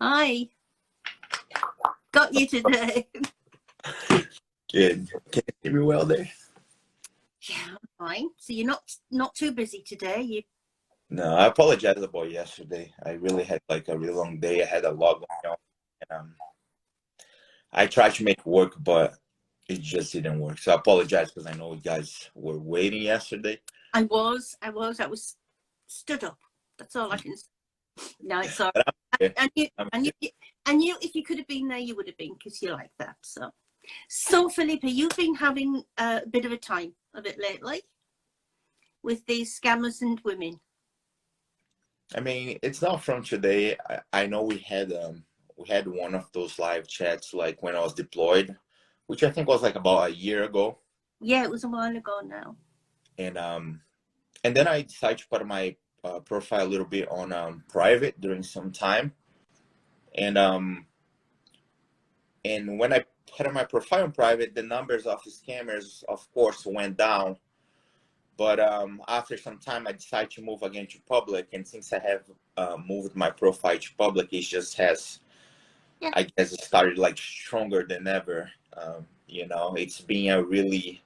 Hi. Got you today. Good. Can you hear me well there? Yeah, fine. So you're not too busy today. You No, I apologize about yesterday. I really had like a really long day. I had a lot going on. And, I tried to make it work, but it just didn't work. So I apologize because I know you guys were waiting yesterday. I was stood up. That's all I can say. No, it's all But I'm right. here. And you I'm and here. you and you if you could have been there, you would have been, because you like that. So Filippe, you've been having a bit of a time of it lately with these scammers and women. I mean, it's not from today. I know we had one of those live chats like when I was deployed, which I think was like about a year ago. Yeah, it was a while ago now. And then I decided to put my profile a little bit on private during some time. And and when I put my profile on private, the numbers of the scammers, of course, went down. But after some time, I decided to move again to public. And since I have moved my profile to public, it just has, Yeah, I guess, it started like stronger than ever. It's been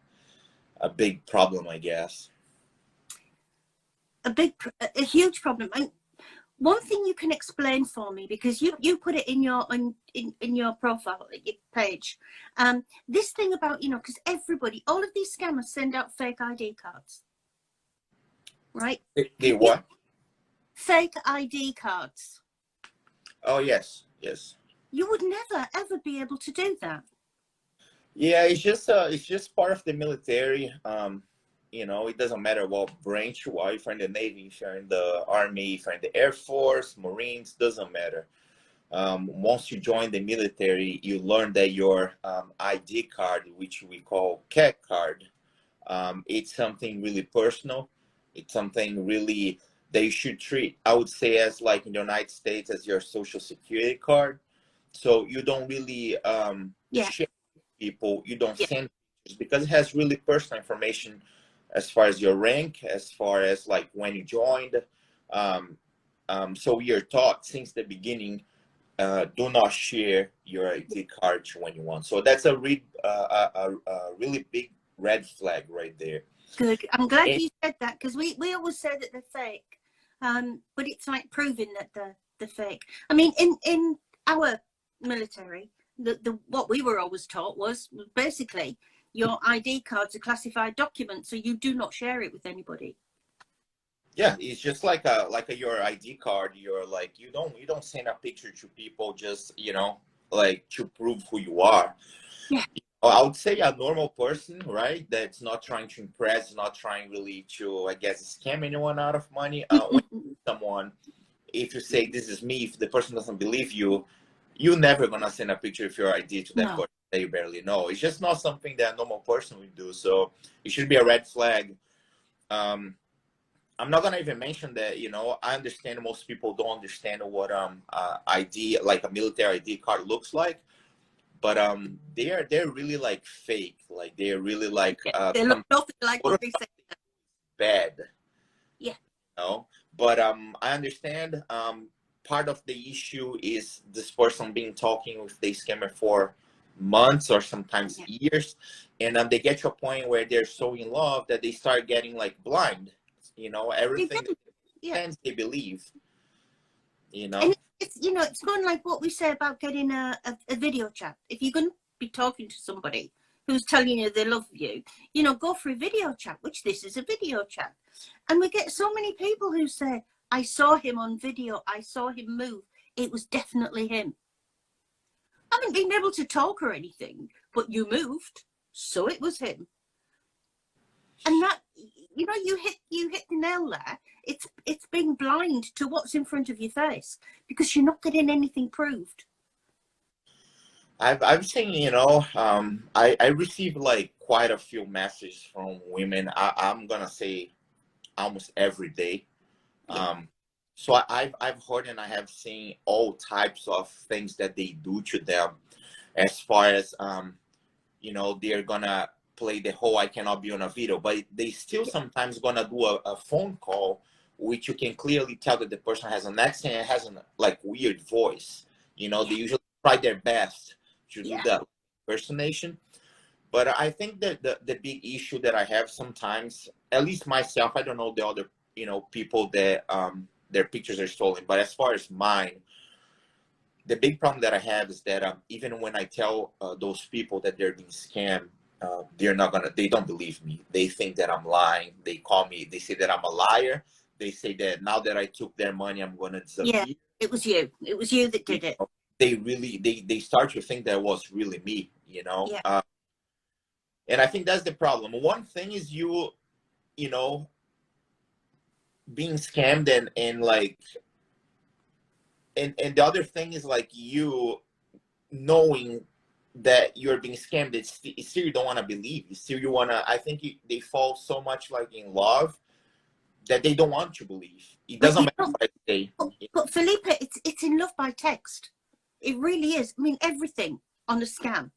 a big problem, I guess. a huge problem. One thing you can explain for me, because you put it in your profile, your page, this thing about, because everybody, all of these scammers send out fake ID cards, right? They what? Fake ID cards. Oh, yes, yes. You would never ever be able to do that. Yeah, it's just part of the military. It doesn't matter what branch you are. If you're in the Navy, if you're in the Army, if you're in the Air Force, Marines, doesn't matter. Once you join the military, you learn that your ID card, which we call CAC card, it's something really personal. It's something really that you should treat, I would say, as like in the United States, as your social security card. So you don't really Yeah, share with people. You don't yeah, send pictures because it has really personal information as far as your rank, as far as like when you joined. Um, so you're taught since the beginning, do not share your ID card when you want. So that's a really big red flag right there. good. I'm glad And you said that, because we always say that they're fake, but it's like proving that they're fake. I mean, in our military, the what we were always taught was basically your ID card's a classified document, so you do not share it with anybody. yeah, it's just like your ID card. You're like you don't send a picture to people just like to prove who you are. Yeah. I would say a normal person, right? That's not trying to impress, not trying really to, I guess, scam anyone out of money. When someone, if you say this is me, if the person doesn't believe you, you're never gonna send a picture of your ID to that No. person that you barely know. It's just not something that a normal person would do. So it should be a red flag. Um, I'm not gonna even mention that. I understand most people don't understand what ID, like a military ID card, looks like, but they're really like fake, like they're really like Yeah. They look nothing like what photo they say. bad, Yeah. but I understand part of the issue is this person being talking with the scammer for months or sometimes Yeah. years, and they get to a point where they're so in love that they start getting like blind, everything Yeah. they believe, And it's going like what we say about getting a video chat. If you're going to be talking to somebody who's telling you they love you, go for a video chat, which this is a video chat. And we get so many people who say, I saw him on video, I saw him move, it was definitely him. I haven't been able to talk or anything, but you moved, so it was him. And that, you hit the nail there. It's being blind to what's in front of your face, because you're not getting anything proved. I've seen, I received like quite a few messages from women. I'm gonna say almost every day. Yeah. So I've heard and I have seen all types of things that they do to them, as far as they're gonna play the whole I cannot be on a video, but they still sometimes gonna do a phone call which you can clearly tell that the person has an accent and has an like weird voice. You know, they usually try their best to do that impersonation. But I think that the big issue that I have sometimes, at least myself, I don't know the other, you know, people that their pictures are stolen, but as far as mine, the big problem that I have is that even when I tell those people that they're being scammed, they don't believe me. They think that I'm lying. They call me, they say that I'm a liar. They say that now that I took their money, I'm going to disappear. Yeah, it was you. It was you that did it. They really, they start to think that it was really me, you know? Yeah. And I think that's the problem. One thing is you know, being scammed and like, and the other thing is like you knowing that you're being scammed. It's still you don't want to believe. You still you want to. I think they fall so much like in love that they don't want to believe. It doesn't matter what I say. But Filippe, it's in love by text. It really is. I mean, everything on a scam.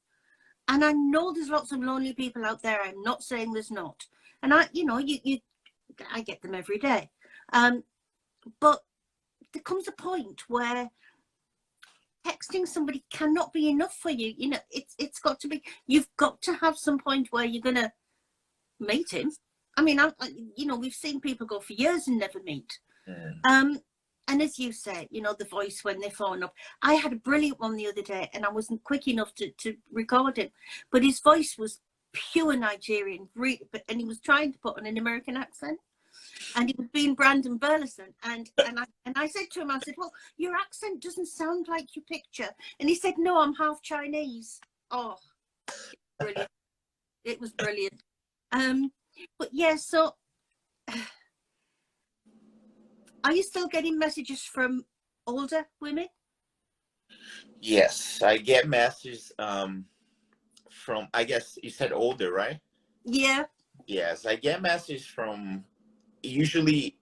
And I know there's lots of lonely people out there. I'm not saying there's not. And I, you know, I get them every day. But there comes a point where texting somebody cannot be enough for you. You know, it's got to be, you've got to have some point where you're going to meet him. I mean, you know, we've seen people go for years and never meet. And as you say, you know, the voice when they phone up. I had a brilliant one the other day and I wasn't quick enough to record him. But his voice was pure Nigerian, and he was trying to put on an American accent. And he was being Brandon Burleson. And I said to him, I said, well, your accent doesn't sound like your picture. And he said, no, I'm half Chinese. Oh, brilliant. It was brilliant. But yeah, so are you still getting messages from older women? Yes, I get messages from, I guess you said older, right? Yeah. Yes, I get messages from, usually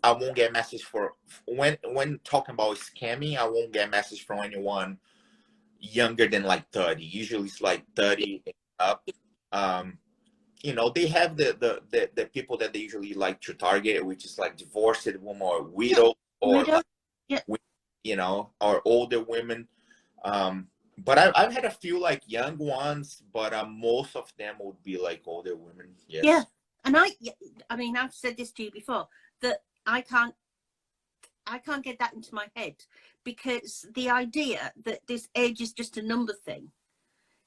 I won't get message for when talking about scamming. I won't get message from anyone younger than like 30. Usually it's like 30 and up. You know, they have the people that they usually like to target, which is like divorced women or widow or like, you know, or older women. But I've had a few like young ones, but most of them would be like older women. Yes. Yeah. And I mean, I've said this to you before, that I can't get that into my head, because the idea that this age is just a number thing,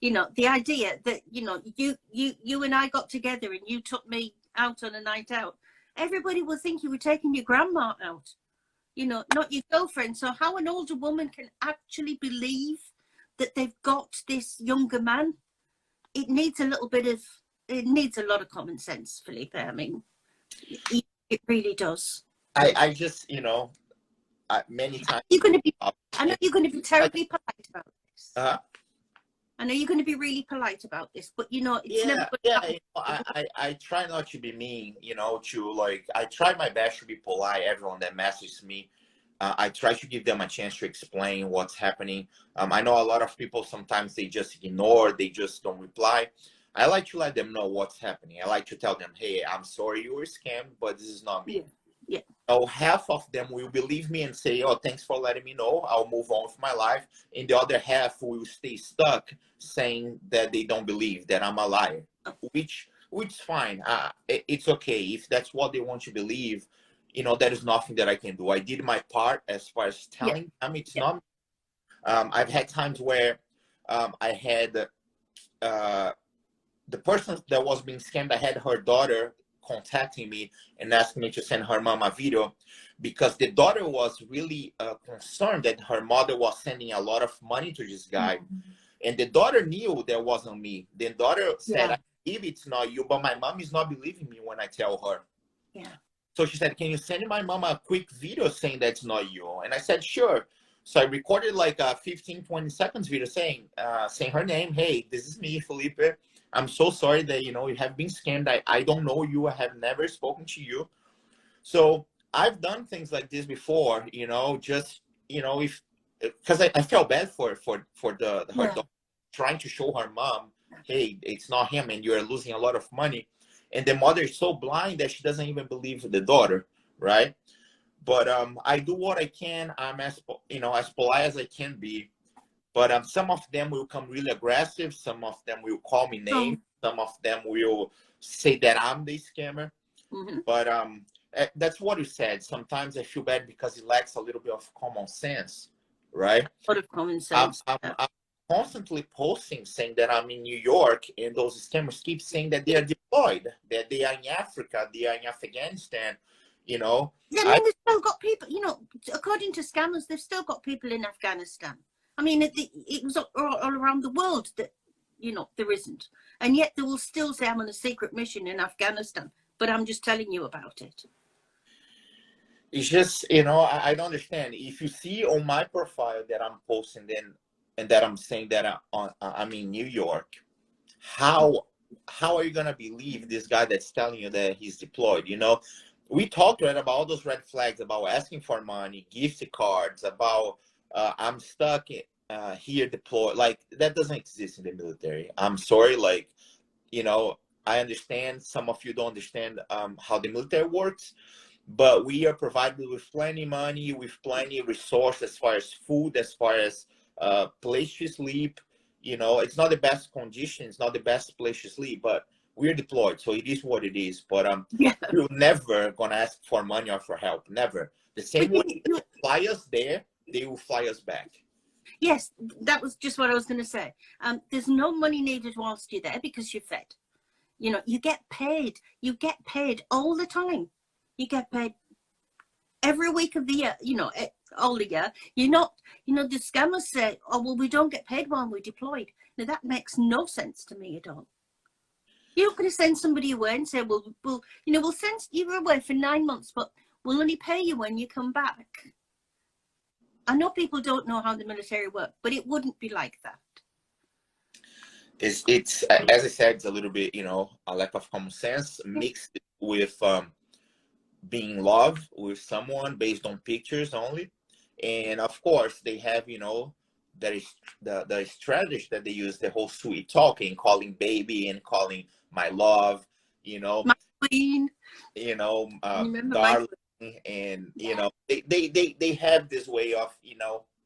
you know, the idea that, you know, you and I got together and you took me out on a night out, everybody will think you were taking your grandma out, you know, not your girlfriend. So how an older woman can actually believe that they've got this younger man, it needs a lot of common sense, Filippe. I mean, it really does. I just, you know, many times. I know you're going to be terribly polite about this. I know you're going to be really polite about this, but you know, it's never going to happen. You know, I try not to be mean, you know, to like, I try my best to be polite. Everyone that messages me, I try to give them a chance to explain what's happening. I know a lot of people, sometimes they just ignore, they just don't reply. I like to let them know what's happening. I like to tell them, hey, I'm sorry you were scammed, but this is not me. Yeah. So half of them will believe me and say, oh, thanks for letting me know. I'll move on with my life. And the other half will stay stuck saying that they don't believe, that I'm a liar, which is fine. It's okay. If that's what they want to believe, you know, there is nothing that I can do. I did my part as far as telling them it's not. I've had times where I had the person that was being scammed, I had her daughter contacting me and asking me to send her mom a video, because the daughter was really concerned that her mother was sending a lot of money to this guy. And the daughter knew that wasn't me. The daughter said, I believe it's not you, but my mom is not believing me when I tell her. So she said, can you send my mom a quick video saying that's not you? And I said, sure. So I recorded like a 15-20 seconds video saying her name. Hey, this is me, Filippe. I'm so sorry that, you know, you have been scammed. I don't know you. I have never spoken to you. So I've done things like this before, you know, just, you know, because I felt bad for her daughter, trying to show her mom, hey, it's not him and you're losing a lot of money. And the mother is so blind that she doesn't even believe the daughter. right? But I do what I can. I'm as as polite as I can be. But some of them will come really aggressive. Some of them will call me names. Oh. Some of them will say that I'm the scammer. Mm-hmm. But that's what you said. Sometimes I feel bad because it lacks a little bit of common sense, right? A lot of common I'm, sense. I'm, I'm constantly posting saying that I'm in New York, and those scammers keep saying that they are deployed, that they are in Africa, they are in Afghanistan. You know, I mean, they've still got people, according to scammers, they've still got people in Afghanistan. I mean, it was all around the world that, there isn't. And yet they will still say I'm on a secret mission in Afghanistan, but I'm just telling you about it. It's just, I don't understand. If you see on my profile that I'm posting then, and that I'm saying that I'm in New York, how are you gonna believe this guy that's telling you that he's deployed? We talked about all those red flags about asking for money, gift cards, about I'm stuck here deployed. Like, that doesn't exist in the military. I'm sorry. Like, I understand some of you don't understand how the military works, but we are provided with plenty money, with plenty of resources as far as food, as far as place to sleep. It's not the best condition, it's not the best place to sleep, but we're deployed, so it is what it is. But Yeah. we're never gonna ask for money or for help. Never. The same way they fly us there, they will fly us back. Yes, that was just what I was going to say. There's no money needed whilst you're there because you're fed. You get paid. You get paid all the time. You get paid every week of the year, all the year. You're not, the scammers say, oh, well, we don't get paid while we're deployed. Now, that makes no sense to me at all. You're not going to send somebody away and say, well, we'll send you away for 9 months, but we'll only pay you when you come back. I know people don't know how the military work, but it wouldn't be like that. It's as I said, it's a little bit, a lack of common sense mixed with being in love with someone based on pictures only. And of course they have, that is the strategy that they use, the whole sweet talking, calling baby and calling my love, My queen. darling. And they have this way of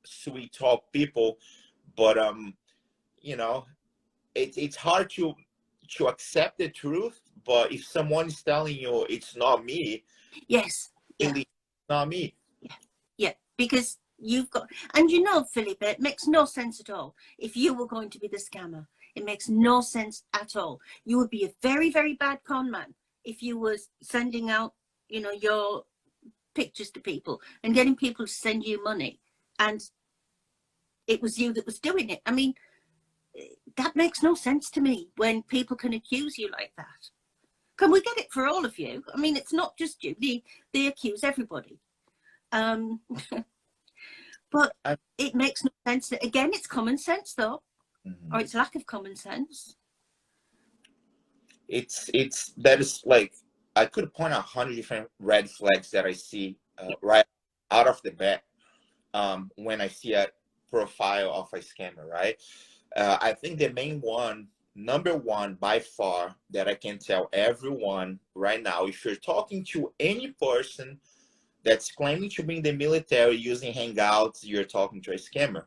sweet talk people. But it's hard to accept the truth. But if someone is telling you it's not me, yes, it's not me. Yeah, because you've got, and Filippe, it makes no sense at all. If you were going to be the scammer, it makes no sense at all. You would be a very, very bad con man if you were sending out, your pictures to people and getting people to send you money, and it was you that was doing it. I mean, that makes no sense to me when people can accuse you like that. Can we get it for all of you? I mean, it's not just you. They accuse everybody. But it makes no sense. Again, it's common sense, though, or it's lack of common sense. That is like, I could point out 100 different red flags that I see right out of the bat when I see a profile of a scammer, right? I think the main one, number one by far, that I can tell everyone right now, if you're talking to any person that's claiming to be in the military using Hangouts, you're talking to a scammer.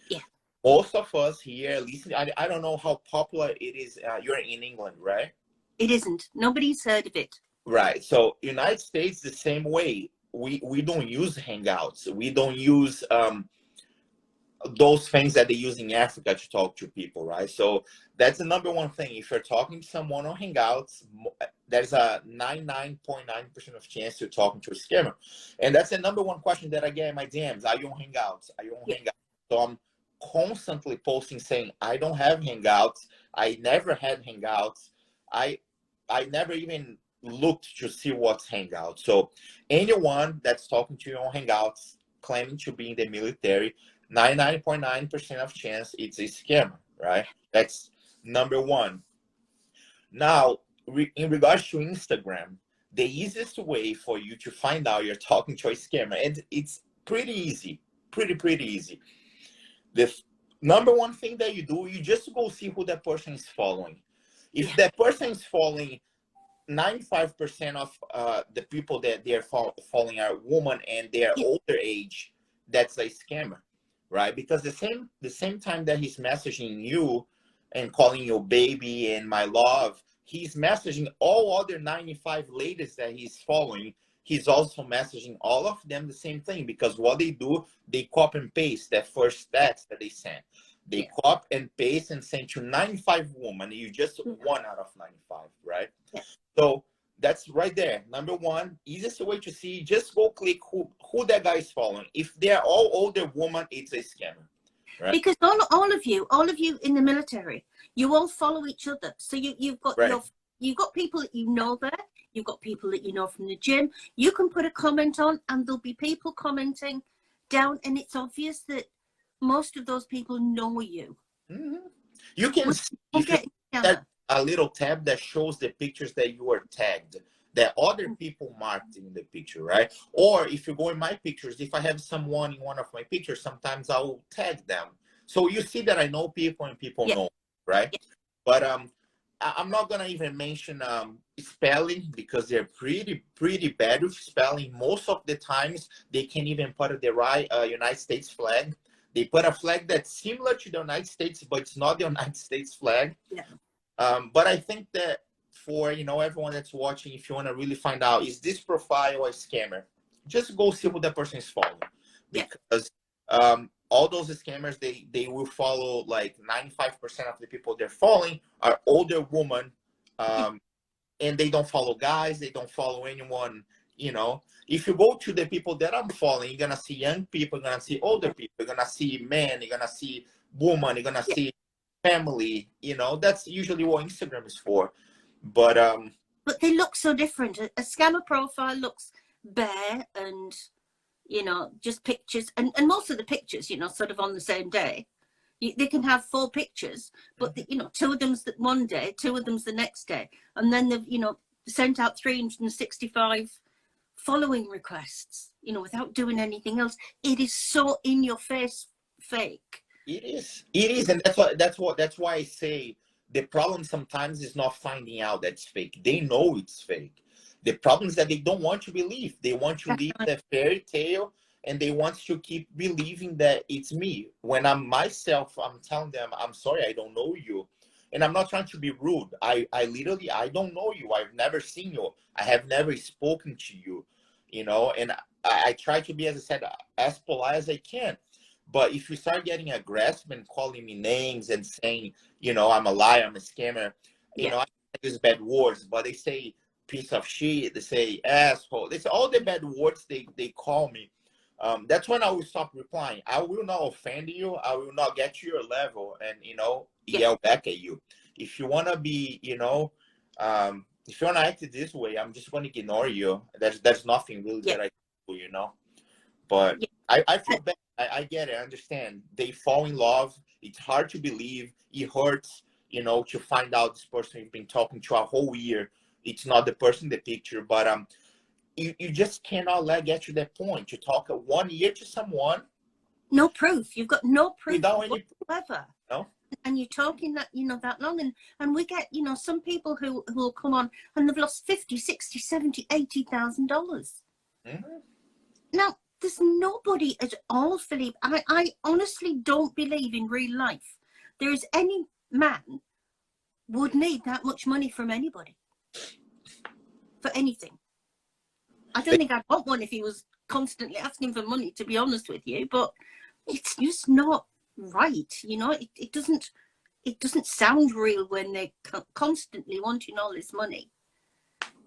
Yeah. Most of us here, at least, I don't know how popular it is. You're in England, right? It isn't. Nobody's heard of it. Right. So United States, the same way. We don't use Hangouts. We don't use those things that they use in Africa to talk to people, right? So that's the number one thing. If you're talking to someone on Hangouts, there's a 99.9% of chance you're talking to a scammer. And that's the number one question that I get in my DMs. Are you on Hangouts? Are you on Hangouts? So I'm constantly posting saying, I don't have Hangouts. I never had Hangouts. I never even looked to see what's Hangouts. So anyone that's talking to you on Hangouts, claiming to be in the military, 99.9% of chance it's a scammer, right? That's number one. Now, in regards to Instagram, the easiest way for you to find out you're talking to a scammer, and it's pretty easy, pretty easy. The number one thing that you do, you just go see who that person is following. If that person is following 95% of the people that they're following are women and they're older age. That's a scammer, right? Because the same time that he's messaging you and calling you baby and my love, he's messaging all other 95 ladies that he's following. He's also messaging all of them the same thing, because what they do, they copy and paste that first text that they sent. They copy and paste and send to 95 women. You just one out of 95, right? Yeah. So that's right there. Number one, easiest way to see, just go click who that guy is following. If they're all older women, it's a scammer. Right? Because all of you in the military, you all follow each other. So you've got you've got people that you know there. You've got people that you know from the gym. You can put a comment on, and there'll be people commenting down, and it's obvious that most of those people know you. Mm-hmm. You can see if you get a little tab that shows the pictures that you are tagged, that other people marked in the picture, right? Or if you go in my pictures, if I have someone in one of my pictures, sometimes I'll tag them. So you see that I know people and people know, right? Yeah. But I'm not gonna even mention spelling, because they're pretty bad with spelling. Most of the times they can't even put the right United States flag. They put a flag that's similar to the United States, but it's not the United States flag. Yeah. But I think that for everyone that's watching, if you want to really find out, is this profile a scammer, just go see who that person is following, because all those scammers, they will follow, like 95% of the people they're following are older women, and they don't follow guys, they don't follow anyone. If you go to the people that I'm following, you're gonna see young people, you're gonna see older people, you're gonna see men, you're gonna see women, you're gonna see family. That's usually what Instagram is for. But they look so different. A scammer profile looks bare and just pictures, and most of the pictures sort of on the same day. They can have 4 pictures, but 2 of them's one day, 2 of them's the next day, and then they've sent out 365 following requests without doing anything else. It is so in your face fake. It is, and that's why I say the problem sometimes is not finding out that's fake. They know it's fake. The problem is that they don't want to believe. They want to live the fairy tale, and they want to keep believing that it's me. When I'm myself, I'm telling them, I'm sorry, I don't know you. And I'm not trying to be rude. I literally, I don't know you. I've never seen you. I have never spoken to you, and I try to be, as I said, as polite as I can. But if you start getting aggressive and calling me names and saying, I'm a liar, I'm a scammer, I use bad words, but they say piece of shit, they say asshole, they say all the bad words they call me. That's when I will stop replying. I will not offend you. I will not get to your level and, yell back at you. If you want to be, if you want to act this way, I'm just going to ignore you. There's nothing really that I do, But I feel bad. I get it. I understand. They fall in love. It's hard to believe. It hurts, to find out this person you've been talking to a whole year, it's not the person in the picture. But you just cannot get to that point. To talk 1 year to someone. No proof. You've got no proof without any whatsoever. No. And you're talking that that long, and we get some people who will come on and they've lost $50,000, $60,000, $70,000, $80,000. Now, there's nobody at all, Filippe. I honestly don't believe in real life there is any man would need that much money from anybody for anything. I don't think I'd want one if he was constantly asking for money, to be honest with you. But it's just not right, It doesn't sound real when they're constantly wanting all this money.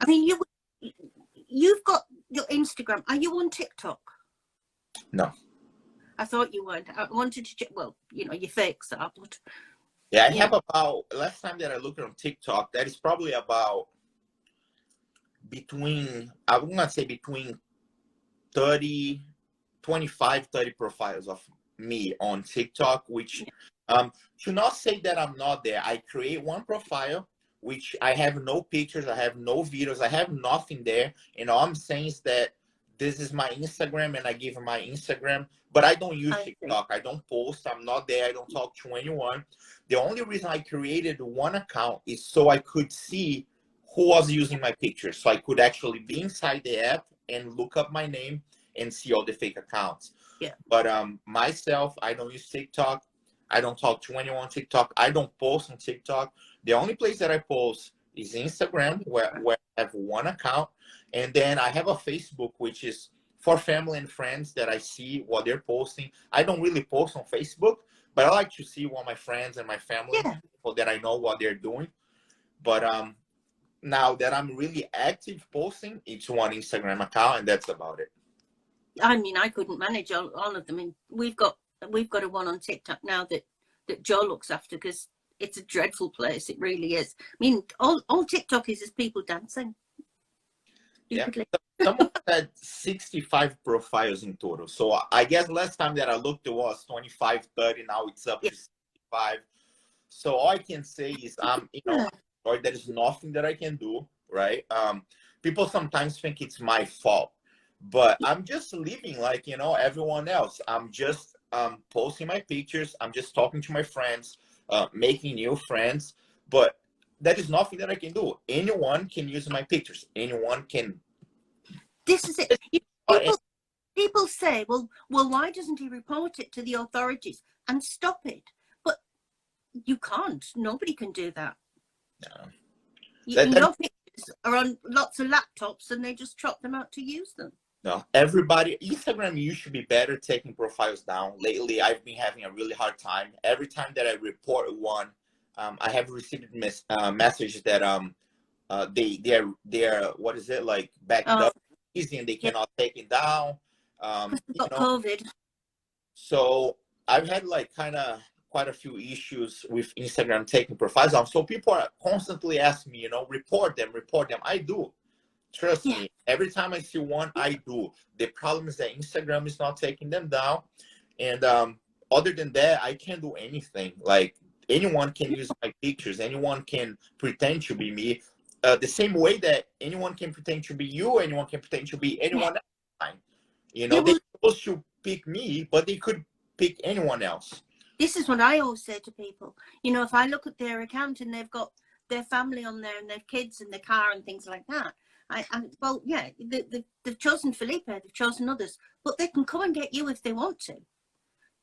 I mean, you've got your Instagram. Are you on TikTok? No. I thought you weren't. I wanted to check. Well, your fakes are, but I have about, last time that I looked on TikTok, that is probably about between 25, 30 profiles of me on TikTok, which to not say that I'm not there, I create one profile which I have no pictures, I have no videos, I have nothing there, and all I'm saying is that this is my Instagram, and I give my Instagram, but I don't use TikTok. I don't post. I'm not there. I don't talk to anyone. The only reason I created one account is so I could see who was using my picture, so I could actually be inside the app and look up my name and see all the fake accounts. Yeah. But myself, I don't use TikTok. I don't talk to anyone on TikTok. I don't post on TikTok. The only place that I post is Instagram, where I have one account, and then I have a Facebook, which is for family and friends that I see what they're posting. I don't really post on Facebook, but I like to see what my friends and my family, people that I know what they're doing. But now that I'm really active posting, it's one Instagram account, and that's about it. I mean, I couldn't manage all of them. And we've got a one on TikTok now that Joe looks after, because it's a dreadful place. It really is. I mean, all TikTok is people dancing. Stupidly. Yeah. Someone had 65 profiles in total. So I guess last time that I looked, it was 25, 30. Now it's up to 65. So all I can say is, or there is nothing that I can do, right? People sometimes think it's my fault, but I'm just living like, everyone else. I'm just posting my pictures. I'm just talking to my friends, making new friends, but that is nothing that I can do. Anyone can use my pictures. Anyone can. This is it. People say, well, why doesn't he report it to the authorities and stop it? But you can't. Nobody can do that. No. Your pictures are on lots of laptops, and they just trot them out to use them. No, everybody, Instagram used to be better taking profiles down. Lately, I've been having a really hard time. Every time that I report one, I have received messages that they're what is it, like backed up easy, and they cannot take it down. Got COVID. So I've had like quite a few issues with Instagram taking profiles down. So people are constantly asking me, report them. I do. Trust me, every time I see one, I do. The problem is that Instagram is not taking them down. And other than that, I can't do anything. Like, anyone can use my pictures. Anyone can pretend to be me. The same way that anyone can pretend to be you, anyone can pretend to be anyone else. They're supposed to pick me, but they could pick anyone else. This is what I always say to people. If I look at their account and they've got their family on there and their kids and their car and things like that, they've chosen Filippe, they've chosen others, but they can come and get you if they want to,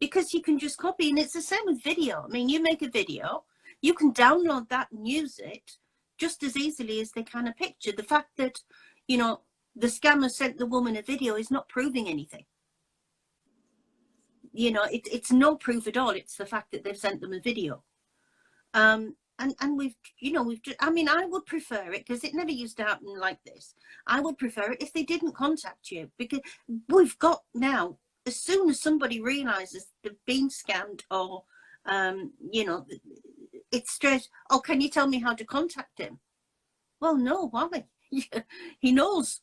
because you can just copy. And it's the same with video. I mean, you make a video, you can download that and use it just as easily as they can a picture. The fact that, the scammer sent the woman a video is not proving anything. It's no proof at all. It's the fact that they've sent them a video. And I mean, I would prefer it, because it never used to happen like this. I would prefer it if they didn't contact you, because we've got now, as soon as somebody realizes they've been scammed, or, it's straight, can you tell me how to contact him? Well, no, why? He knows.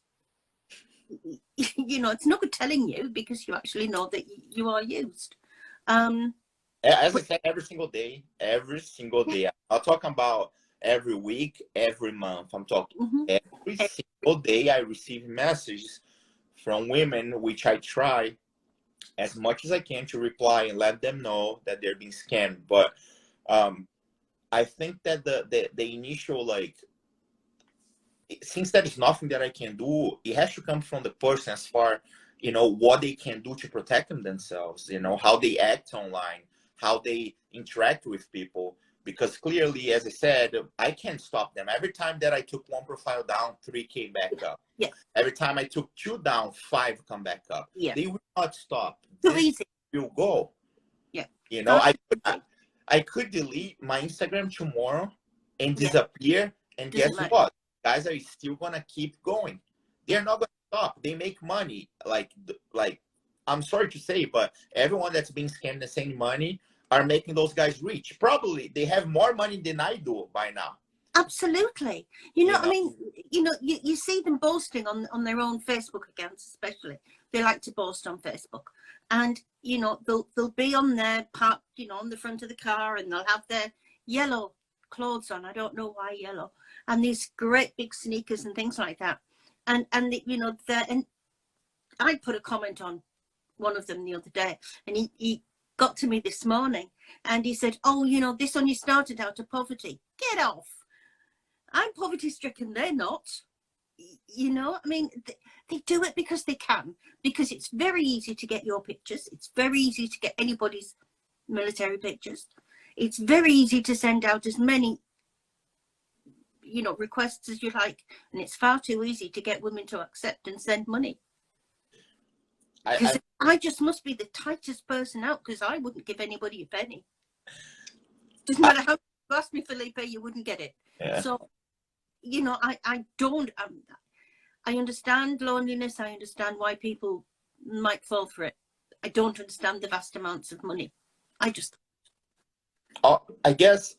It's no good telling you, because you actually know that you are used. As I said, every single day. I'm not talking about every week, every month. I'm talking every single day. I receive messages from women, which I try as much as I can to reply and let them know that they're being scammed. But I think that the initial, since there is nothing that I can do, it has to come from the person, as far, what they can do to protect themselves, how they act online, how they interact with people. Because clearly, as I said, I can't stop them. Every time that I took one profile down, 3 came back up. Yeah. Every time I took 2 down, 5 come back up. Yeah. They will not stop. So easy. Will go. Yeah. I could delete my Instagram tomorrow and disappear, and guess what? Guys are still gonna keep going. They're not gonna stop. They make money. Like I'm sorry to say, but everyone that's being scammed and sending money are making those guys rich. Probably they have more money than I do by now. Absolutely. I mean, you see them boasting on their own Facebook accounts, especially. They like to boast on Facebook. And, they'll be on their parked, on the front of the car, and they'll have their yellow clothes on. I don't know why yellow. And these great big sneakers and things like that. And I put a comment on one of them the other day, and he got to me this morning, and he said, this only started out of poverty. Get off. I'm poverty stricken, they're not. You know, I mean, they do it because they can, because it's very easy to get your pictures. It's very easy to get anybody's military pictures. It's very easy to send out as many, you know, requests as you like. And it's far too easy to get women to accept and send money. Because I just must be the tightest person out, because I wouldn't give anybody a penny. Doesn't matter how you asked me, Filippe, you wouldn't get it. Yeah. So, you know, I don't, I understand loneliness. I understand why people might fall for it. I don't understand the vast amounts of money. I guess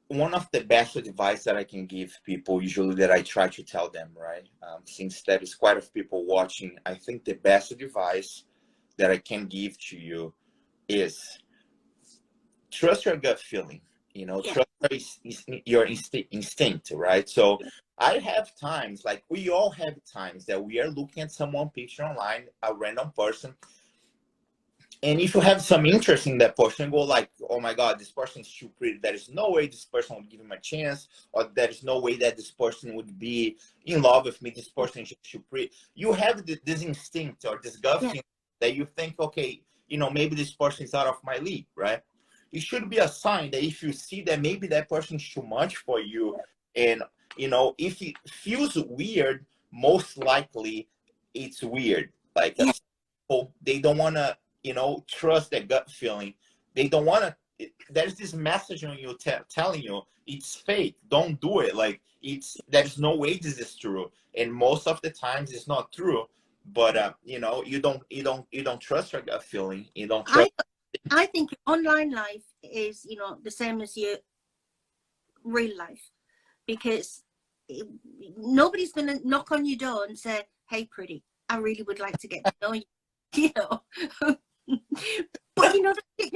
one of the best advice that I can give people, usually that I try to tell them, right? Since there is quite a few people watching, I think the best advice that I can give to you is trust your gut feeling. You know, Yeah. trust your instinct, right? So I have times, like we all have times, that we are looking at someone picture online, a random person, and if you have some interest in that person, go like, oh my God, this person is too pretty. There is no way this person would give him a chance, or there is no way that this person would be in love with me. This person is too pretty. You have this instinct or this gut feeling that you think, okay, you know, maybe this person is out of my league, right? It should be a sign that if you see that maybe that person is too much for you, and, you know, if it feels weird, most likely it's weird. Like, they don't want to, you know, trust their gut feeling. They don't want to. There's this message on you telling you it's fake. Don't do it. Like, there's no way this is true, and most of the times it's not true. But you know, you don't trust your gut feeling. You don't trust. I think online life is, you know, the same as your real life, because nobody's going to knock on your door and say, "Hey, pretty, I really would like to get to know you." You know. But you know, hey,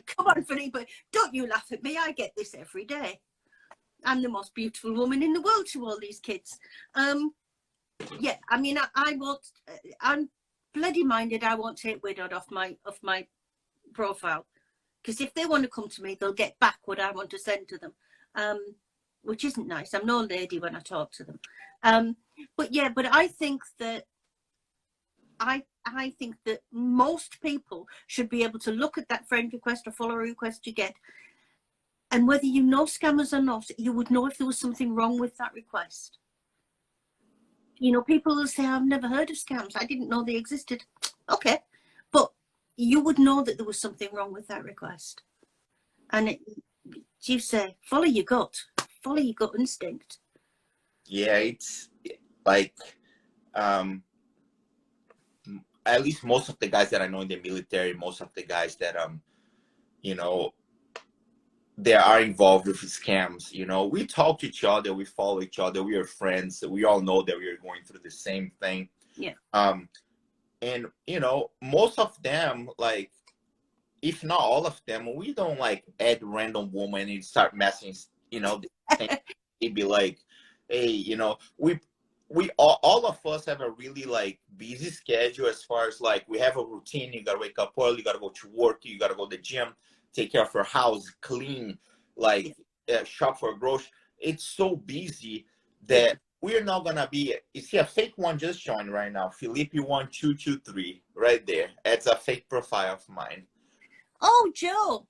come on, Filippe, don't you laugh at me. I get this every day. I'm the most beautiful woman in the world to all these kids. Yeah, I mean, I'm bloody minded. I won't take widowed off my profile, because if they want to come to me, they'll get back what I want to send to them, which isn't nice. I'm no lady when I talk to them. But yeah, but I think that I think that most people should be able to look at that friend request or follower request you get, and whether you know scammers or not, you would know if there was something wrong with that request. You know, people will say, I've never heard of scams. I didn't know they existed. Okay. But you would know that there was something wrong with that request. And you say, follow your gut instinct. Yeah, it's like, at least most of the guys that I know in the military, most of the guys that, you know, they are involved with scams. You know, we talk to each other, we follow each other, we are friends. We all know that we are going through the same thing. Yeah. And, you know, most of them, like, if not all of them, we don't like add random woman and start messing, you know, they'd be like, hey, you know, we all of us have a really like busy schedule, as far as like we have a routine. You gotta wake up early, you gotta go to work, you gotta go to the gym, take care of your house, clean, like shop for groceries. It's so busy that we're not gonna be. You see, a fake one just joined right now, Filippe 1223, right there. That's a fake profile of mine. Oh, Joe,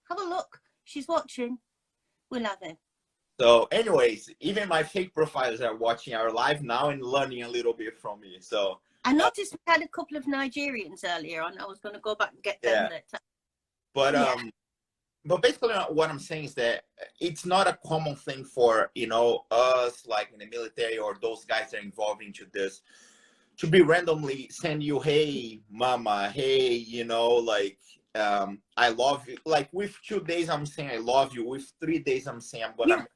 have a look. She's watching. We'll have it. So anyways, even my fake profiles are watching our live now and learning a little bit from me. So I noticed we had a couple of Nigerians earlier on. I was going to go back and get them. But basically what I'm saying is that it's not a common thing for, you know, us like in the military or those guys that are involved into this to be randomly send you, hey mama, hey, you know, like I love you. Like with 2 days I'm saying I love you. With 3 days I'm saying I'm gonna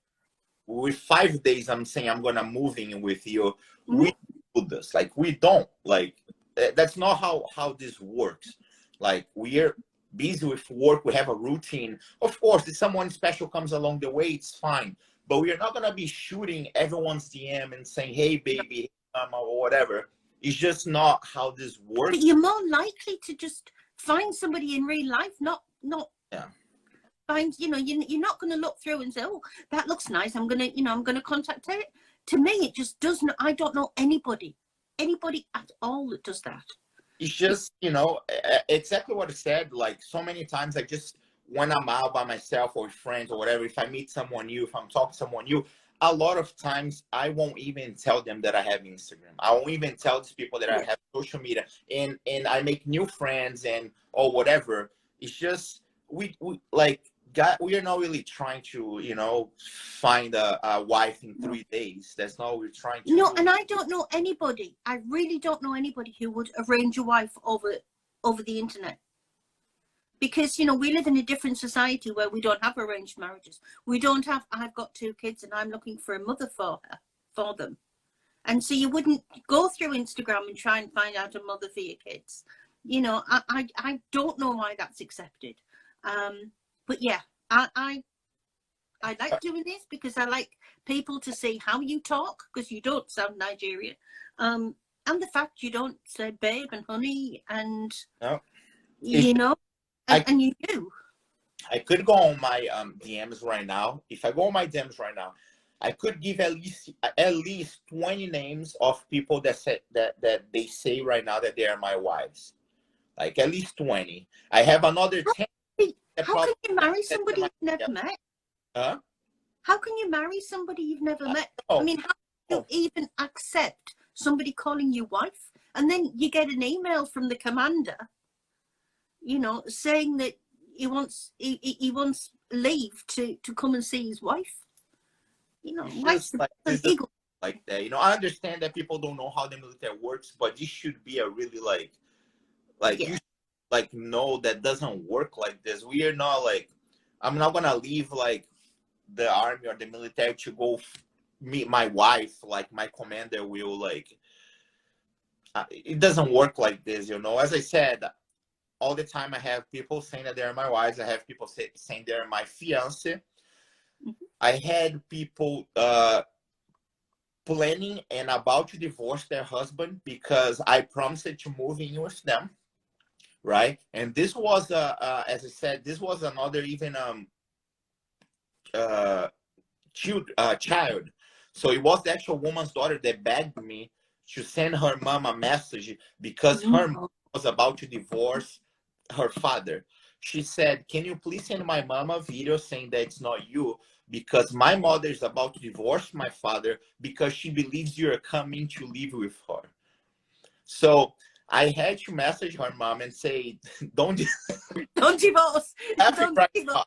with 5 days I'm saying I'm gonna move in with you. We do this. Like we don't. Like that's not how this works. Like we're busy with work, we have a routine. Of course, if someone special comes along the way, it's fine. But we are not gonna be shooting everyone's DM and saying, hey baby, or whatever. It's just not how this works. But you're more likely to just find somebody in real life, not find, you know, you're not going to look through and say, oh, that looks nice. I'm going to, you know, I'm going to contact her. To me, it just doesn't. I don't know anybody at all that does that. It's just, you know, exactly what I said. Like so many times, I just, when I'm out by myself or with friends or whatever, if I meet someone new, if I'm talking to someone new, a lot of times I won't even tell them that I have Instagram. I won't even tell these people that I have social media, and I make new friends and or whatever. It's just we like God, we are not really trying to, you know, find a wife in 3 days. That's not what we're trying to No, do. and I don't know anybody. I really don't know anybody who would arrange a wife over the internet. Because, you know, we live in a different society where we don't have arranged marriages. We don't have, I've got 2 kids and I'm looking for a mother for them. And so you wouldn't go through Instagram and try and find out a mother for your kids. You know, I don't know why that's accepted. But yeah, I like doing this because I like people to see how you talk, because you don't sound Nigerian. And the fact you don't say babe and honey and, No. you know, and you do. I could go on my DMs right now. If I go on my DMs right now, I could give at least 20 names of people that say that they say right now that they are my wives. Like at least 20. I have another 10. How can you marry somebody you've never met? Huh? How can you marry somebody you've never met? I I mean, how do you even accept somebody calling you wife? And then you get an email from the commander, you know, saying that he wants leave to come and see his wife. You know, just like that. You know, I understand that people don't know how the military works, but this should be a really like you should, like, know that doesn't work like this. We are not like, I'm not gonna leave like the army or the military to go meet my wife. Like my commander will like. It doesn't work like this, you know. As I said, all the time I have people saying that they're my wives. I have people saying they're my fiance. Mm-hmm. I had people planning and about to divorce their husband because I promised to move in with them, right? And this was, as I said, this was another even child. So it was the actual woman's daughter that begged me to send her mom a message because her mom was about to divorce her father. She said, can you please send my mom a video saying that it's not you, because my mother is about to divorce my father because she believes you're coming to live with her. So I had to message her mom and say, don't divorce. Laughing right now.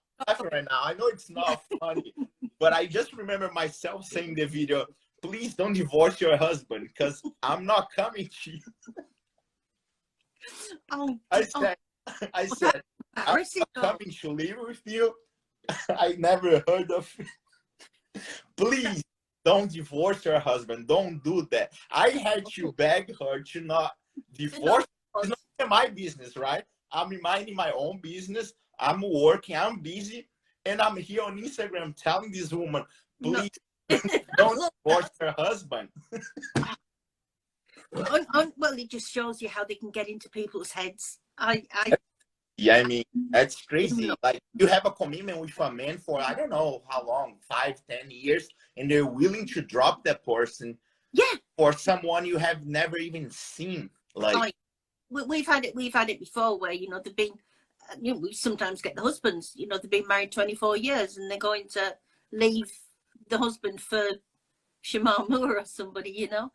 I know it's not funny, but I just remember myself saying the video, please don't divorce your husband because I'm not coming to you. I said, I'm not coming to live with you. I never heard of it. Please don't divorce your husband. Don't do that. I had to beg her to not divorce. It's not my business, right? I'm minding my own business. I'm working. I'm busy. And I'm here on Instagram telling this woman, please don't divorce her husband. Well, it just shows you how they can get into people's heads. Yeah, I mean, that's crazy. Like, you have a commitment with a man for, I don't know how long, 5, 10 years, and they're willing to drop that person for someone you have never even seen. Like, we've had it before where, you know, they've been, you know, we sometimes get the husbands, you know, they've been married 24 years and they're going to leave the husband for Shamar Moore or somebody, you know.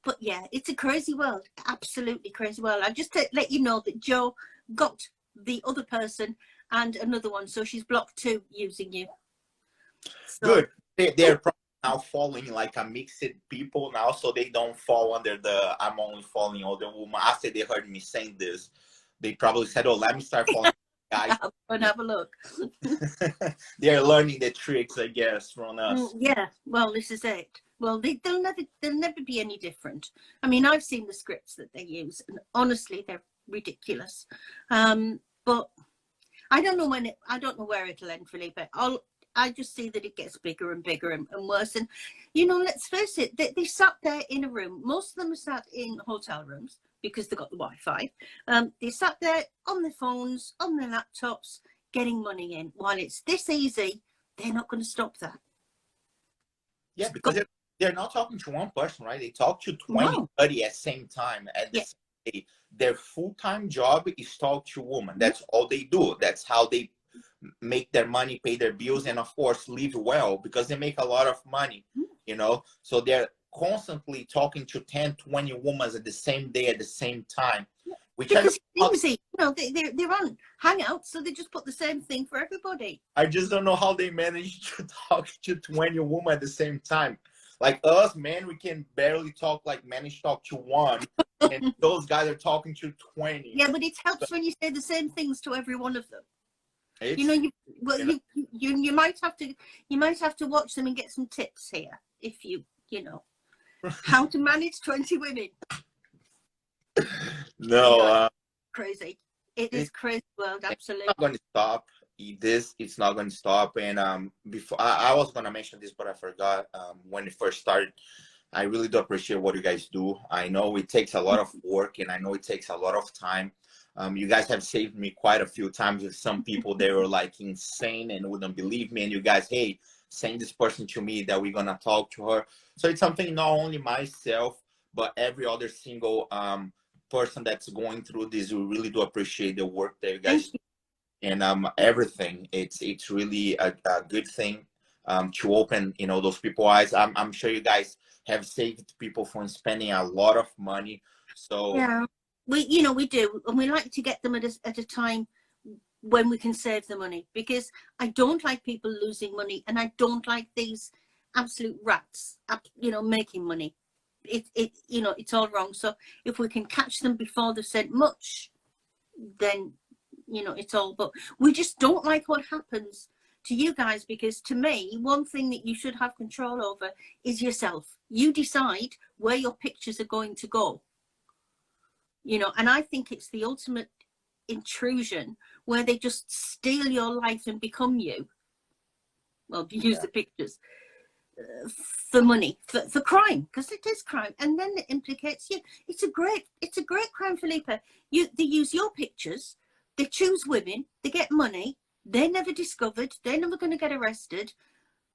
But yeah, it's a crazy world, absolutely crazy world. I just to let you know that Jo got the other person and another one, so she's blocked 2 using you. So, good. They're probably now following like a mixed people now, so they don't fall under the I'm only following older woman. After they heard me saying this, they probably said, "Oh, let me start following guys." and have a look. They're learning the tricks, I guess, from us. Yeah, well, this is it. Well, they'll never be any different. I mean, I've seen the scripts that they use, and honestly, they're ridiculous. But I don't know I don't know where it'll end, Filippe. I just see that it gets bigger and bigger and worse. And, you know, let's face it, they sat there in a room. Most of them are sat in hotel rooms because they've got the Wi-Fi. They sat there on their phones, on their laptops, getting money in. While it's this easy, they're not going to stop that. Yeah, because they're not talking to one person, right? They talk to 20, 30 at the same time. At the same day. Their full-time job is talk to women. That's all they do. That's how they make their money, pay their bills, and of course live well, because they make a lot of money, you know. So they're constantly talking to 10, 20 women at the same day, at the same time. Which because it's easy, you know, they're on Hangouts, so they just put the same thing for everybody. I just don't know how they manage to talk to 20 women at the same time. Like us, man, we can barely talk, like manage to talk to one, and those guys are talking to 20. Yeah, but it helps when you say the same things to every one of them. It's, you know, you might have to watch them and get some tips here, if you know how to manage 20 women. No, crazy. It is crazy world, absolutely. It's not going to stop. It's not going to stop. And before I was going to mention this, but I forgot. When it first started, I really do appreciate what you guys do. I know it takes a lot of work, and I know it takes a lot of time. You guys have saved me quite a few times with some people. They were like insane and wouldn't believe me. And you guys, hey, send this person to me that we're gonna talk to her. So it's something not only myself, but every other single person that's going through this. We really do appreciate the work that you guys do. And everything. It's really a good thing to open, you know, those people's eyes. I'm sure you guys have saved people from spending a lot of money. So yeah, we do, and we like to get them at a time when we can save the money, because I don't like people losing money, and I don't like these absolute rats, you know, making money. You know, it's all wrong. So if we can catch them before they've said much, then, you know, it's all. But we just don't like what happens to you guys, because to me, one thing that you should have control over is yourself. You decide where your pictures are going to go, you know. And I think it's the ultimate intrusion, where they just steal your life and become you. Well, use the pictures for money, for crime, because it is crime, and then it implicates you. It's a great crime, Filippe. They use your pictures, they choose women, they get money, they're never discovered, they're never going to get arrested,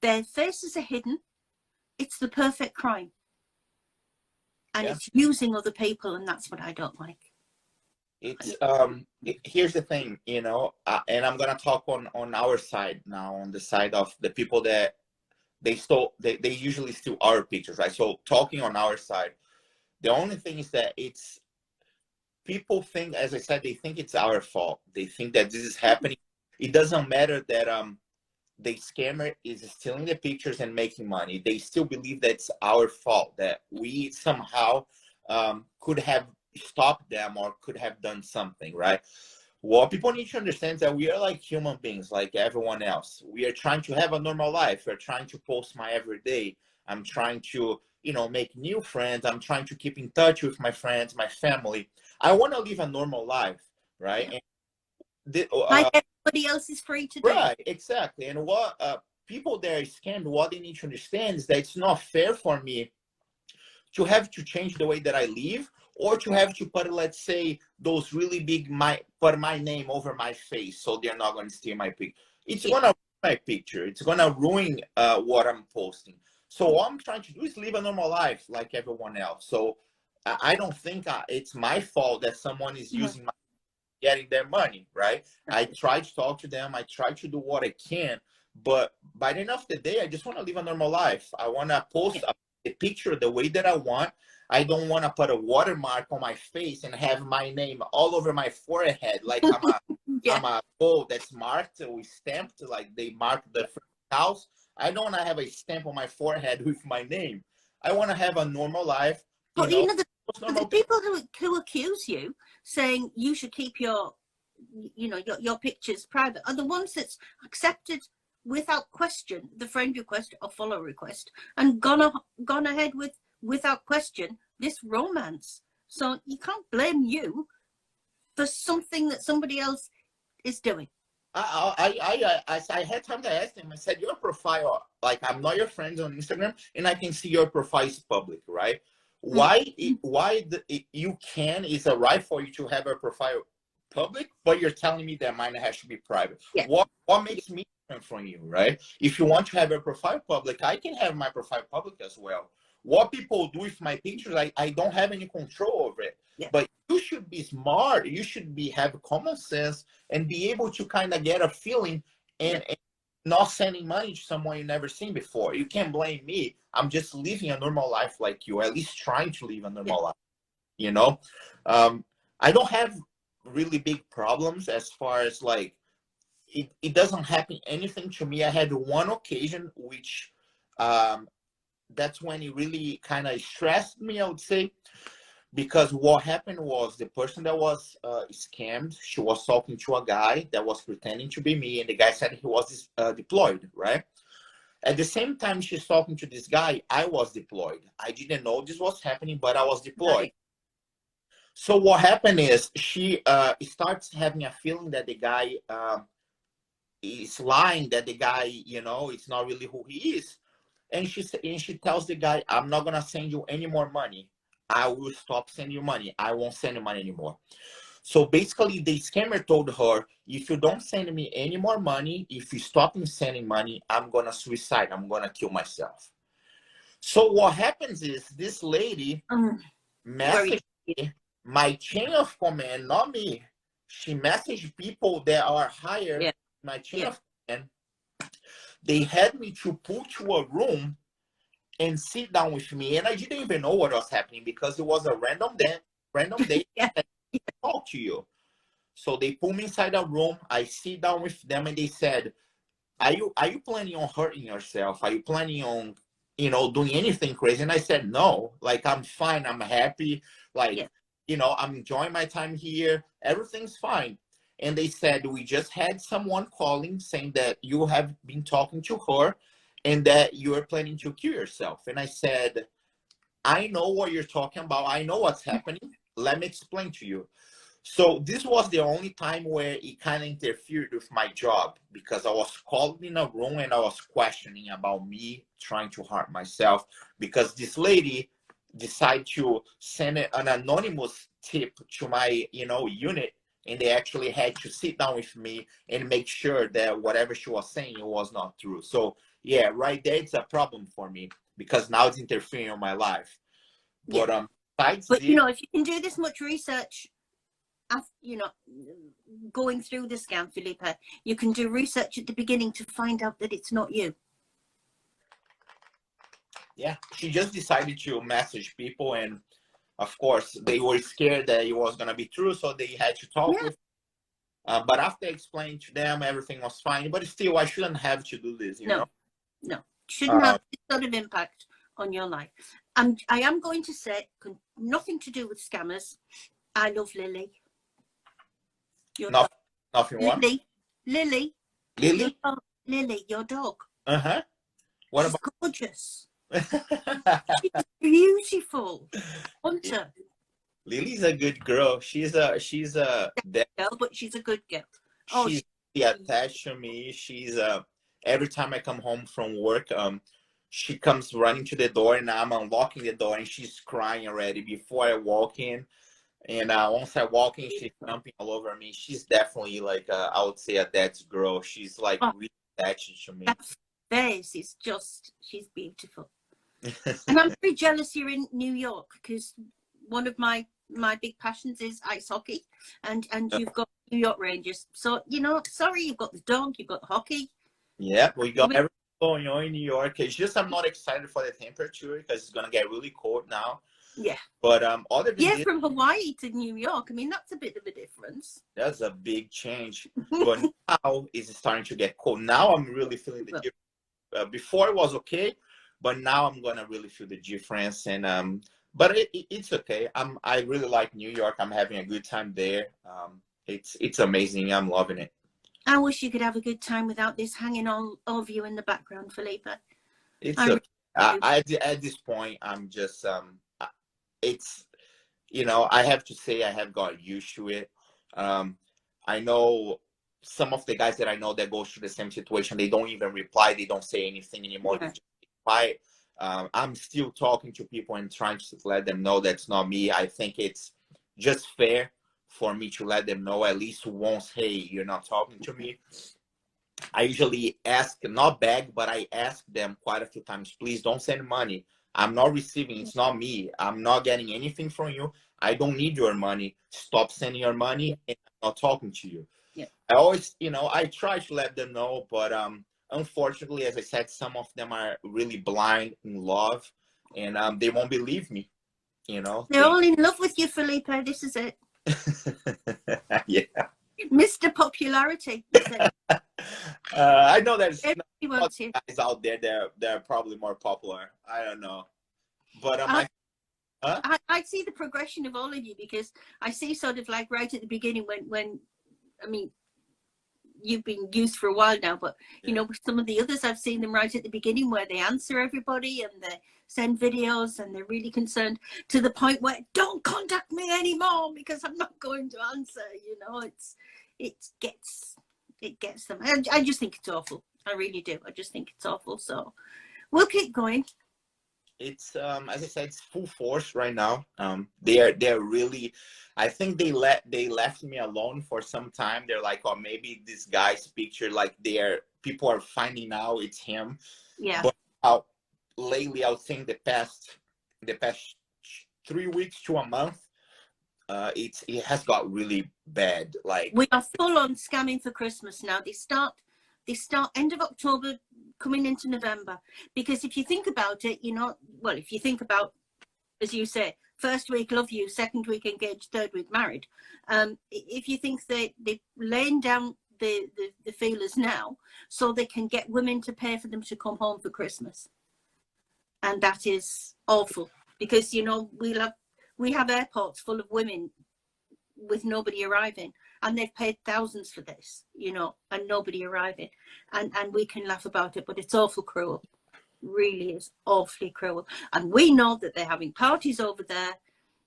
their faces are hidden. It's the perfect crime, and it's using other people, and that's what I don't like. It's here's the thing, you know, and I'm gonna talk on our side now, on the side of the people that they usually steal our pictures, right? So talking on our side, the only thing is that it's people think, as I said, they think it's our fault. They think that this is happening. It doesn't matter that the scammer is stealing the pictures and making money. They still believe that it's our fault, that we somehow could have stopped them or could have done something, right? What people need to understand is that we are like human beings, like everyone else. We are trying to have a normal life. We're trying to post my everyday. I'm trying to, you know, make new friends. I'm trying to keep in touch with my friends, my family. I want to live a normal life, right? And like everybody else is free to do. Right, exactly. And what people that are scammed, what they need to understand is that it's not fair for me to have to change the way that I live, or to have to put, let's say, those really big, put my name over my face so they're not going to steal my picture. It's going to ruin my picture. It's going to ruin what I'm posting. So what I'm trying to do is live a normal life like everyone else. So I don't think it's my fault that someone is using getting their money, right? I try to talk to them. I try to do what I can. But by the end of the day, I just want to live a normal life. I want to post a picture the way that I want. I don't want to put a watermark on my face and have my name all over my forehead like I'm a gold that's marked with stamped, like they marked the house. I don't want to have a stamp on my forehead with my name. I want to have a normal life. But you know, the people who accuse you, saying you should keep your pictures private, are the ones that's accepted without question the friend request or follow request, and gone ahead with, without question, this romance. So you can't blame you for something that somebody else is doing. I had time to ask him. I said, your profile, like, I'm not your friend on Instagram, and I can see your profile is public, right? Why you can, is a right for you to have a profile public, but you're telling me that mine has to be private. Yeah. What makes me different from you, right? If you want to have your profile public, I can have my profile public as well. What people do with my pictures, I don't have any control over it. Yeah. But you should be smart. You should have common sense and be able to kind of get a feeling and not sending money to someone you never seen before. You can't blame me. I'm just living a normal life like you, at least trying to live a normal life, you know? I don't have really big problems as far as like, it doesn't happen anything to me. I had one occasion which that's when it really kind of stressed me, I would say, because what happened was the person that was scammed, she was talking to a guy that was pretending to be me, and the guy said he was deployed, right? At the same time she's talking to this guy, I was deployed. I didn't know this was happening, but I was deployed. Right. So what happened is she starts having a feeling that the guy is lying, that the guy, you know, it's not really who he is. And she tells the guy, I'm not going to send you any more money. I will stop sending you money. I won't send you money anymore. So basically, the scammer told her, if you don't send me any more money, if you stop sending money, I'm going to suicide. I'm going to kill myself. So what happens is this lady messaged me, my chain of command, not me. She messaged people that are higher, my chain of command. They had me to pull to a room and sit down with me, and I didn't even know what was happening because it was a random day that I talk to you. So they pull me inside a room. I sit down with them, and they said, "Are you planning on hurting yourself? Are you planning on, you know, doing anything crazy?" And I said, "No. Like, I'm fine. I'm happy. Like, you know, I'm enjoying my time here. Everything's fine." And they said, "We just had someone calling saying that you have been talking to her and that you are planning to kill yourself." And I said, "I know what you're talking about. I know what's happening. Let me explain to you." So this was the only time where it kind of interfered with my job, because I was called in a room and I was questioning about me trying to harm myself, because this lady decided to send an anonymous tip to my, you know, unit, and they actually had to sit down with me and make sure that whatever she was saying was not true. So yeah, right there, it's a problem for me because now it's interfering in my life. But you know, if you can do this much research, you know, going through the scam, Filippe, you can do research at the beginning to find out that it's not you. Yeah, she just decided to message people, and of course they were scared that it was going to be true, so they had to talk with but after I explained to them, everything was fine. But still, I shouldn't have to do this, you know? No, shouldn't have this sort of impact on your life. I am going to say, nothing to do with scammers, I love Lily. Nothing what? Lily. Lily? Lily, your dog. What She's gorgeous. She's beautiful. Hunter. Lily's a good girl. She's a girl, but she's a good girl. She's attached to me. She's every time I come home from work, she comes running to the door, and I'm unlocking the door, and she's crying already before I walk in. And once I walk in, she's jumping all over me. She's definitely like I would say a dad's girl. She's like really attached to me. That face is just, she's beautiful. And I'm very jealous you're in New York, because one of my big passions is ice hockey, and you've got New York Rangers. So, you know, sorry, you've got the dog, you've got hockey. Yeah, we got everything going on in New York. It's just I'm not excited for the temperature because it's gonna get really cold now. Yeah. But other than this, from Hawaii to New York, I mean, that's a bit of a difference. That's a big change. But now it's starting to get cold. Now I'm really feeling the difference. Before it was okay, but now I'm gonna really feel the difference. And but it's okay. I really like New York. I'm having a good time there. It's amazing. I'm loving it. I wish you could have a good time without this hanging all over you in the background, Filippe. It's okay. At this point, I'm just it's, you know, I have to say I have got used to it. I know some of the guys that I know that go through the same situation, they don't even reply, they don't say anything anymore. They just reply. I'm still talking to people and trying to let them know that's not me. I think it's just fair for me to let them know at least once, hey, you're not talking to me. I usually ask, not beg, but I ask them quite a few times, please don't send money. I'm not receiving, it's not me. I'm not getting anything from you. I don't need your money. Stop sending your money, and I'm not talking to you. Yeah. I always, I try to let them know, but unfortunately, as I said, some of them are really blind in love, and they won't believe me, They're all in love with you, Filippe. This is it. Yeah. Mr. Popularity. I know there's guys out there that are probably more popular. I don't know, but I see the progression of all of you, because I see sort of like right at the beginning when I mean, you've been used for a while now, but with some of the others, I've seen them right at the beginning where they answer everybody and they send videos and they're really concerned, to the point where don't contact me anymore because I'm not going to answer. It gets them. I just think it's awful. I really do. I just think it's awful. So we'll keep going. It's as I said, it's full force right now. They're really, I think they left me alone for some time. They're like, oh, maybe this guy's picture, like people are finding out it's him. Yeah. But lately, I would think the past 3 weeks to a month, it has got really bad. Like, we are full on scamming for Christmas now. They start end of October, coming into November, because if you think about it, if you think about, as you say, first week love you, second week engaged, third week married, if you think they're laying down the feelers now so they can get women to pay for them to come home for Christmas, and that is awful, because we have airports full of women with nobody arriving, and they've paid thousands for this, and nobody arriving, and we can laugh about it, but it's awful cruel. Really is awfully cruel. And we know that they're having parties over there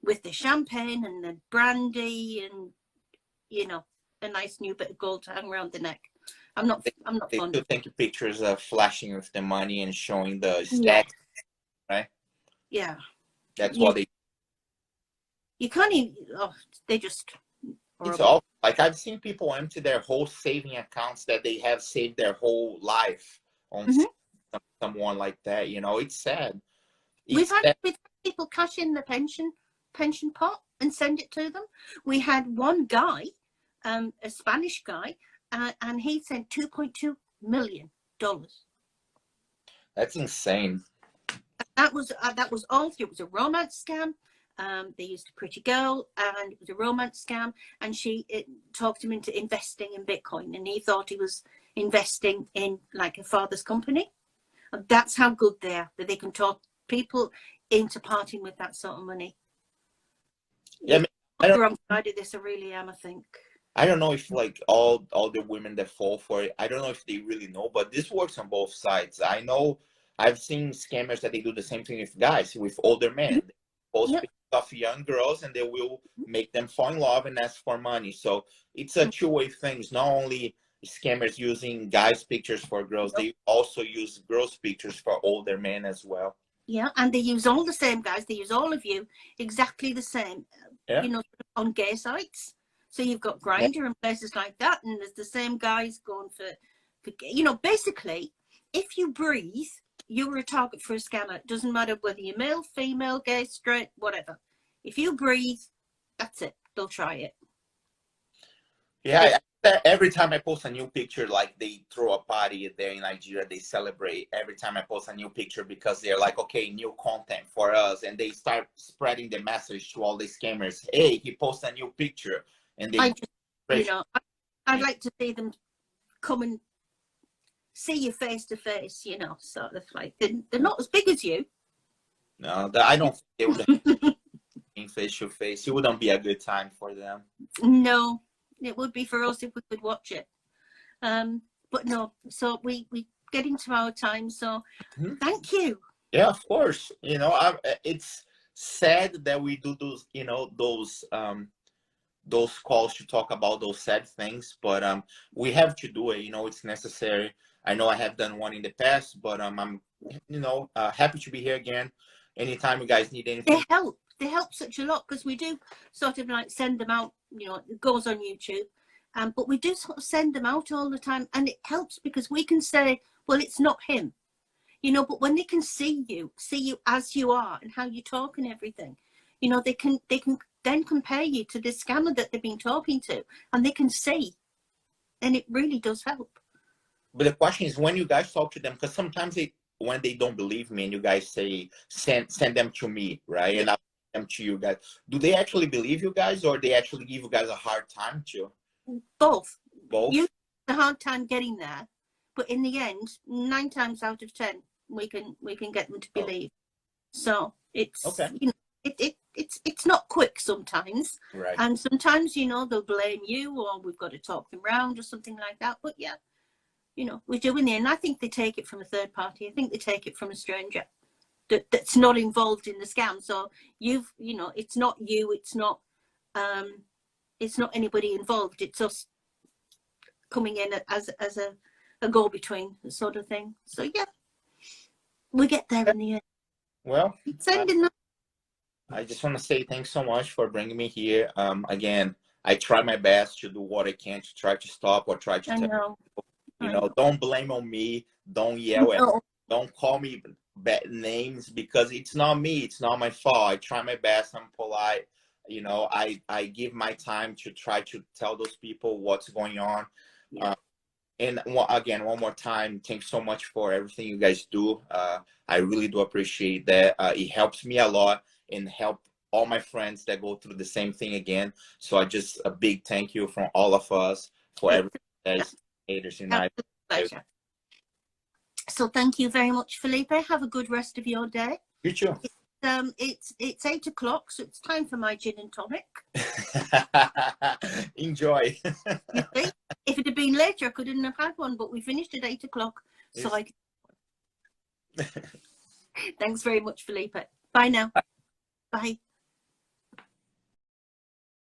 with the champagne and the brandy and a nice new bit of gold to hang around the neck. I'm not fond. They take pictures of flashing with the money and showing the stats, yeah. Right? Yeah, that's what they. You can't even. Oh, they just. Horrible. It's all like I've seen people empty their whole saving accounts that they have saved their whole life on someone like that. It's sad. We've had people cash in the pension pot and send it to them. We had one guy, a Spanish guy, and he sent $2.2 million. That's insane. That was all through. It was a romance scam. They used a pretty girl, and it was a romance scam, and she talked him into investing in Bitcoin, and he thought he was investing in like a father's company. And that's how good they are, that they can talk people into parting with that sort of money. Yeah, I the wrong side of this, I really am, I think. I don't know if like all the women that fall for it, I don't know if they really know, but this works on both sides. I know I've seen scammers that they do the same thing with guys, with older men. They post pictures of young girls and they will make them fall in love and ask for money. So it's a two-way thing. It's not only scammers using guys' pictures for girls, they also use girls' pictures for older men as well. Yeah, and they use all the same guys. They use all of you exactly the same, on gay sites. So you've got Grindr and places like that, and there's the same guys going for basically, if you breathe, you're a target for a scammer. It doesn't matter whether you're male, female, gay, straight, whatever. If you breathe, that's it. They'll try it. Yeah, every time I post a new picture, like they throw a party there in Nigeria, they celebrate every time I post a new picture because they're like, okay, new content for us. And they start spreading the message to all the scammers. Hey, he posted a new picture. And they I'd like to see them come and see you face to face, sort of like they're not as big as you. No, I don't think they would be face to face. It wouldn't be a good time for them. No, it would be for us if we could watch it. But no, so we get into our time. So thank you. Yeah, of course. It's sad that we do those calls to talk about those sad things, but we have to do it. It's necessary. I know I have done one in the past, but I'm happy to be here again. Anytime you guys need anything. They help such a lot, because we do sort of like send them out you know, it goes on YouTube. But we do sort of send them out all the time, and it helps because we can say, well, it's not him, you know, but when they can see you as you are and how you talk and everything, you know, they can then compare you to this scammer that they've been talking to, and they can see, and it really does help. But the question is, when you guys talk to them, because sometimes when they don't believe me and you guys say, send them to me, right? And I'll send them to you guys. Do they actually believe you guys, or they actually give you guys a hard time too? Both. Both? You have a hard time getting there, but in the end, 9 times out of 10, we can get them to believe. So it's, okay. You know, it's not quick sometimes, right? And sometimes, you know, they'll blame you, or we've got to talk them round or something like that. But yeah, you know, we're doing it, and I think they take it from a third party. I think they take it from a stranger that's not involved in the scam. So you know, it's not you, it's not anybody involved. It's us coming in as a go-between sort of thing. So yeah, we get there in the end. Well, Sending I just want to say thanks so much for bringing me here. Again, I try my best to do what I can to try to stop or try to tell people, you know, don't blame on me. Don't yell at me. Don't call me bad names, because it's not me. It's not my fault. I try my best. I'm polite. You know, I give my time to try to tell those people what's going on. Yeah. And again, one more time, thanks so much for everything you guys do. I really do appreciate that. It helps me a lot and help all my friends that go through the same thing again. So just a big thank you from all of us for everything, guys. Haters United. Pleasure. So thank you very much, Filippe. Have a good rest of your day. You too. It's 8 o'clock, so it's time for my gin and tonic. Enjoy. You see, if it had been later, I couldn't have had one, but we finished at 8 o'clock. So Thanks very much, Filippe. Bye now. Bye.